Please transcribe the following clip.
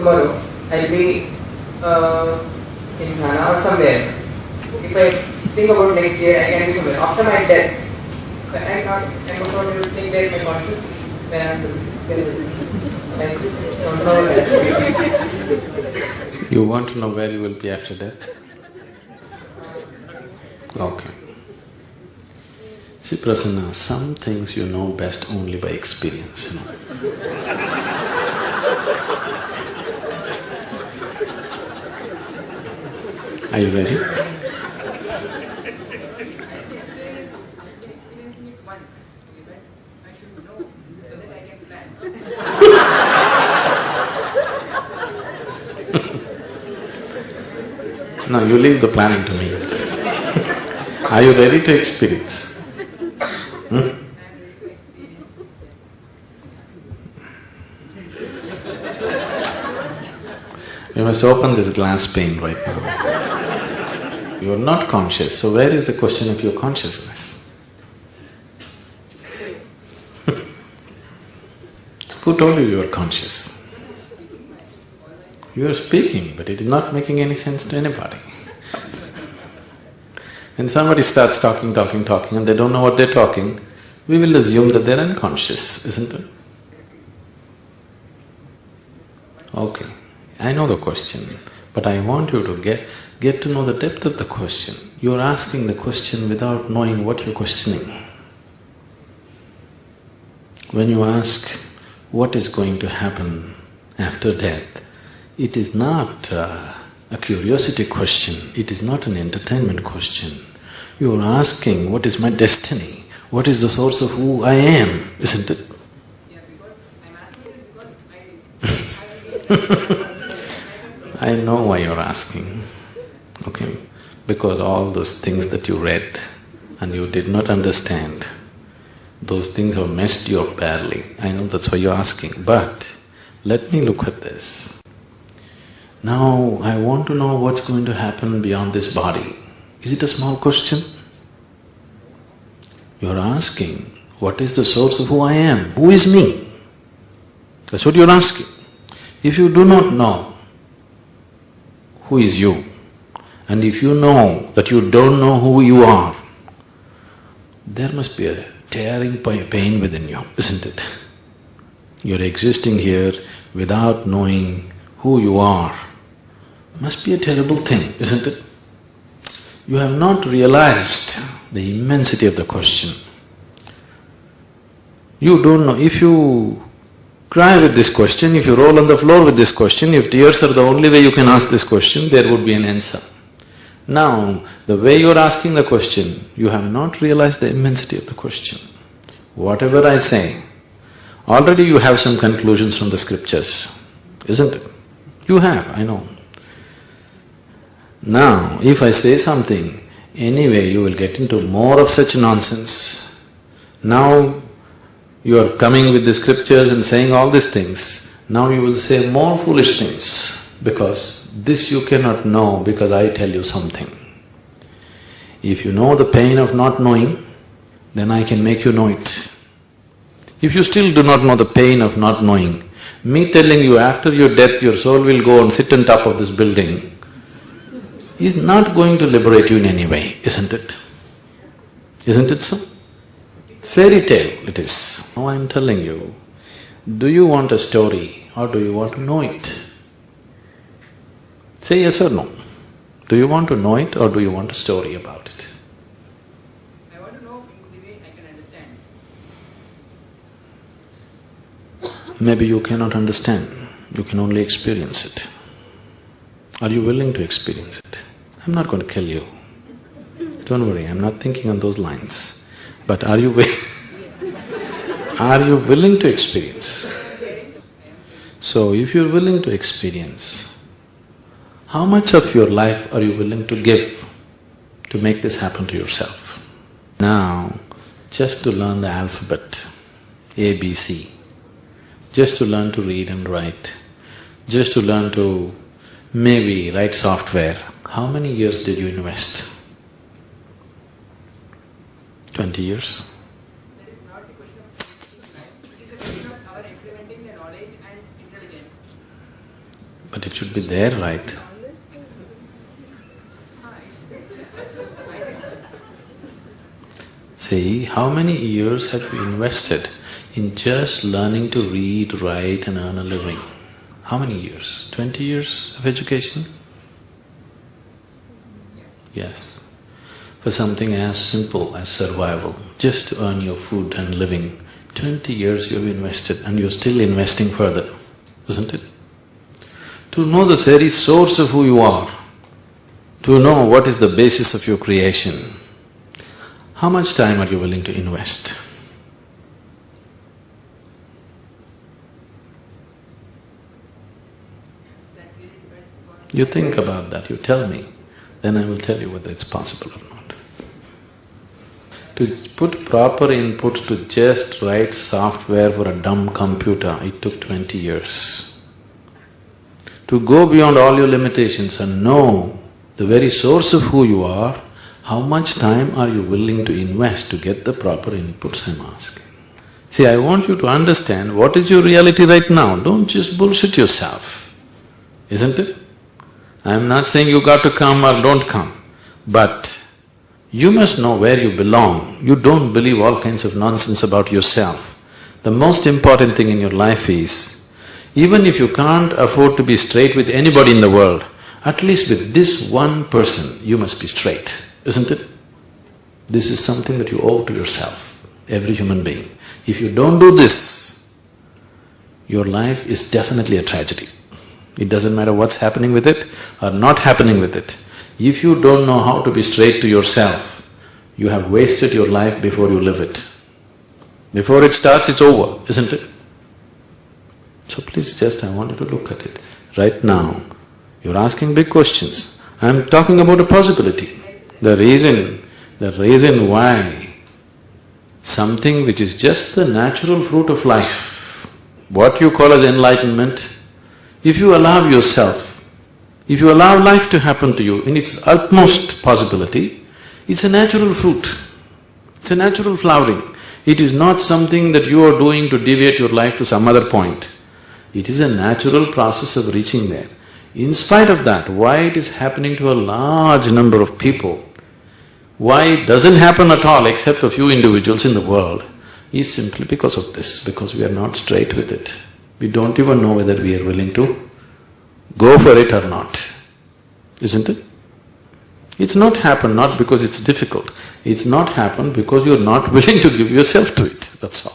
tomorrow I'll be in Ghana or somewhere. If I think about next year, I can be somewhere. After my death, I'm not going to think there is my conscious when I'm like, don't know that. You want to know where you will be after death? Okay. See, Prasanna, some things you know best only by experience, you know. Are you ready? No, you leave the planning to me. Are you ready to experience? You must open this glass pane right now. You are not conscious, so where is the question of your consciousness? Who told you are conscious? You are speaking, but it is not making any sense to anybody. When somebody starts talking and they don't know what they're talking, we will assume that they're unconscious, isn't it? Okay, I know the question, but I want you to get to know the depth of the question. You're asking the question without knowing what you're questioning. When you ask what is going to happen after death, it is not a curiosity question, it is not an entertainment question. You are asking, what is my destiny? What is the source of who I am, isn't it? Yeah, because I'm asking this because I know why you're asking, okay? Because all those things that you read and you did not understand, those things have messed you up badly. I know that's why you're asking, but let me look at this. Now, I want to know what's going to happen beyond this body. Is it a small question? You're asking, what is the source of who I am? Who is me? That's what you're asking. If you do not know who is you, and if you know that you don't know who you are, there must be a tearing pain within you, isn't it? You're existing here without knowing who you are. Must be a terrible thing, isn't it? You have not realized the immensity of the question. You don't know, if you cry with this question, if you roll on the floor with this question, if tears are the only way you can ask this question, there would be an answer. Now, the way you're asking the question, you have not realized the immensity of the question. Whatever I say, already you have some conclusions from the scriptures, isn't it? You have, I know. Now, if I say something, anyway you will get into more of such nonsense. Now you are coming with the scriptures and saying all these things, now you will say more foolish things because this you cannot know because I tell you something. If you know the pain of not knowing, then I can make you know it. If you still do not know the pain of not knowing, me telling you after your death your soul will go and sit on top of this building is not going to liberate you in any way, isn't it? Isn't it so? Fairy tale it is. Now I'm telling you, do you want a story or do you want to know it? Say yes or no. Do you want to know it or do you want a story about it? I want to know in the way I can understand. Maybe you cannot understand, you can only experience it. Are you willing to experience it? I'm not going to kill you. Don't worry, I'm not thinking on those lines. But are you willing to experience? So if you're willing to experience, how much of your life are you willing to give to make this happen to yourself? Now, just to learn the alphabet, A, B, C, just to learn to read and write, just to learn to maybe write software, how many years did you invest? 20 years? That is not the question of time, it is a question of our implementing the knowledge and intelligence. but it should be there, right? See, how many years have you invested in just learning to read, write and earn a living? How many years? 20 years of education? Yes. For something as simple as survival, just to earn your food and living, 20 years you've invested and you're still investing further, isn't it? To know the very source of who you are, to know what is the basis of your creation, how much time are you willing to invest? You think about that, you tell me, then I will tell you whether it's possible or not. To put proper input to just write software for a dumb computer, it took 20 years. To go beyond all your limitations and know the very source of who you are, how much time are you willing to invest to get the proper inputs I'm asking? See, I want you to understand what is your reality right now, don't just bullshit yourself, isn't it? I'm not saying you got to come or don't come, but you must know where you belong. You don't believe all kinds of nonsense about yourself. The most important thing in your life is, even if you can't afford to be straight with anybody in the world, at least with this one person you must be straight, isn't it? This is something that you owe to yourself, every human being. If you don't do this, your life is definitely a tragedy. It doesn't matter what's happening with it or not happening with it. If you don't know how to be straight to yourself, you have wasted your life before you live it. Before it starts, it's over, isn't it? So please I want you to look at it. Right now, you're asking big questions. I'm talking about a possibility. The reason why something which is just the natural fruit of life, what you call as enlightenment, if you allow yourself, if you allow life to happen to you in its utmost possibility, it's a natural fruit, it's a natural flowering. It is not something that you are doing to deviate your life to some other point. It is a natural process of reaching there. In spite of that, why it is happening to a large number of people, why it doesn't happen at all except a few individuals in the world, is simply because of this, because we are not straight with it. We don't even know whether we are willing to go for it or not, isn't it? It's not happened not because it's difficult, it's not happened because you're not willing to give yourself to it, that's all.